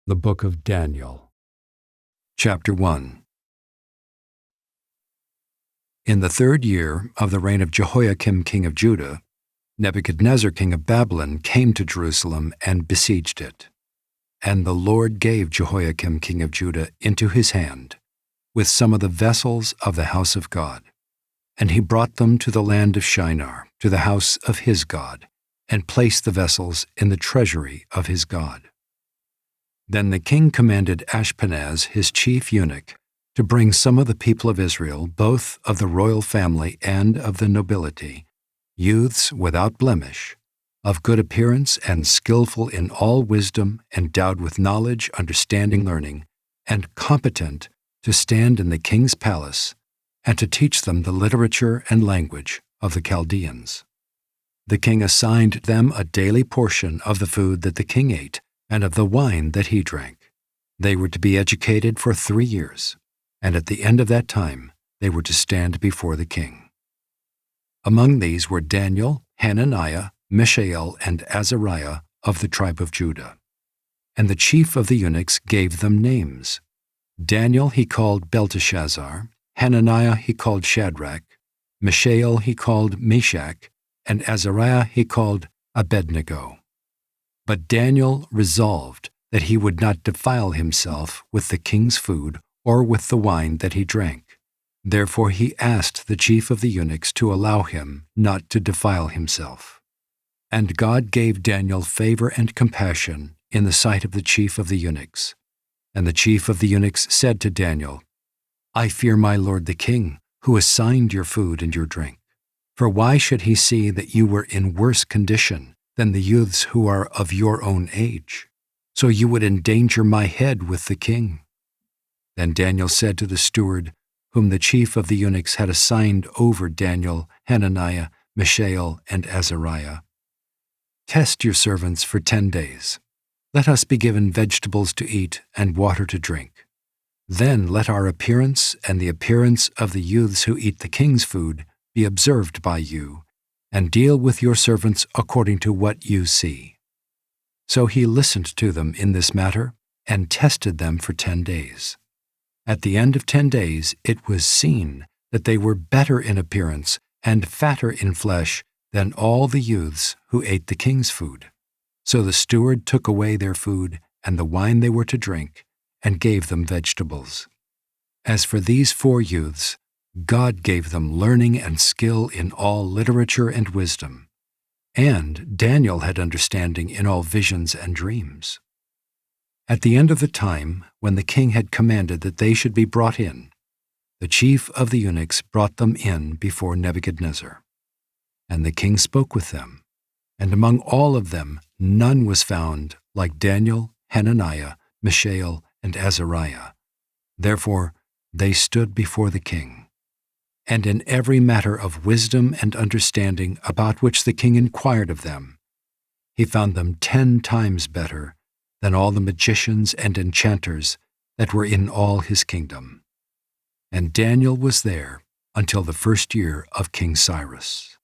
The Book of Daniel. Chapter 1. In the 3rd year of the reign of Jehoiakim king of Judah, Nebuchadnezzar king of Babylon came to Jerusalem and besieged it. And the Lord gave Jehoiakim king of Judah into his hand, with some of the vessels of the house of God. And he brought them to the land of Shinar, to the house of his God, and placed the vessels in the treasury of his God. Then the king commanded Ashpenaz, his chief eunuch, to bring some of the people of Israel, both of the royal family and of the nobility, youths without blemish, of good appearance and skillful in all wisdom, endowed with knowledge, understanding, learning, and competent to stand in the king's palace, and to teach them the literature and language of the Chaldeans. The king assigned them a daily portion of the food that the king ate and of the wine that he drank. They were to be educated for 3 years, and at the end of that time they were to stand before the king. Among these were Daniel, Hananiah, Mishael, and Azariah of the tribe of Judah. And the chief of the eunuchs gave them names. Daniel he called Belteshazzar, Hananiah he called Shadrach, Mishael he called Meshach, and Azariah he called Abednego. But Daniel resolved that he would not defile himself with the king's food or with the wine that he drank. Therefore he asked the chief of the eunuchs to allow him not to defile himself. And God gave Daniel favor and compassion in the sight of the chief of the eunuchs. And the chief of the eunuchs said to Daniel, "I fear my lord the king, who assigned your food and your drink. For why should he see that you were in worse condition than the youths who are of your own age? So you would endanger my head with the king." Then Daniel said to the steward, whom the chief of the eunuchs had assigned over Daniel, Hananiah, Mishael, and Azariah, "Test your servants for 10 days. Let us be given vegetables to eat and water to drink. Then let our appearance and the appearance of the youths who eat the king's food be observed by you, and deal with your servants according to what you see." So he listened to them in this matter and tested them for 10 days. At the end of 10 days it was seen that they were better in appearance and fatter in flesh than all the youths who ate the king's food. So the steward took away their food and the wine they were to drink, and gave them vegetables. As for these 4 youths, God gave them learning and skill in all literature and wisdom, and Daniel had understanding in all visions and dreams. At the end of the time, when the king had commanded that they should be brought in, the chief of the eunuchs brought them in before Nebuchadnezzar. And the king spoke with them, and among all of them none was found like Daniel, Hananiah, Mishael, and Azariah. Therefore they stood before the king. And in every matter of wisdom and understanding about which the king inquired of them, he found them 10 times better than all the magicians and enchanters that were in all his kingdom. And Daniel was there until the 1st year of King Cyrus.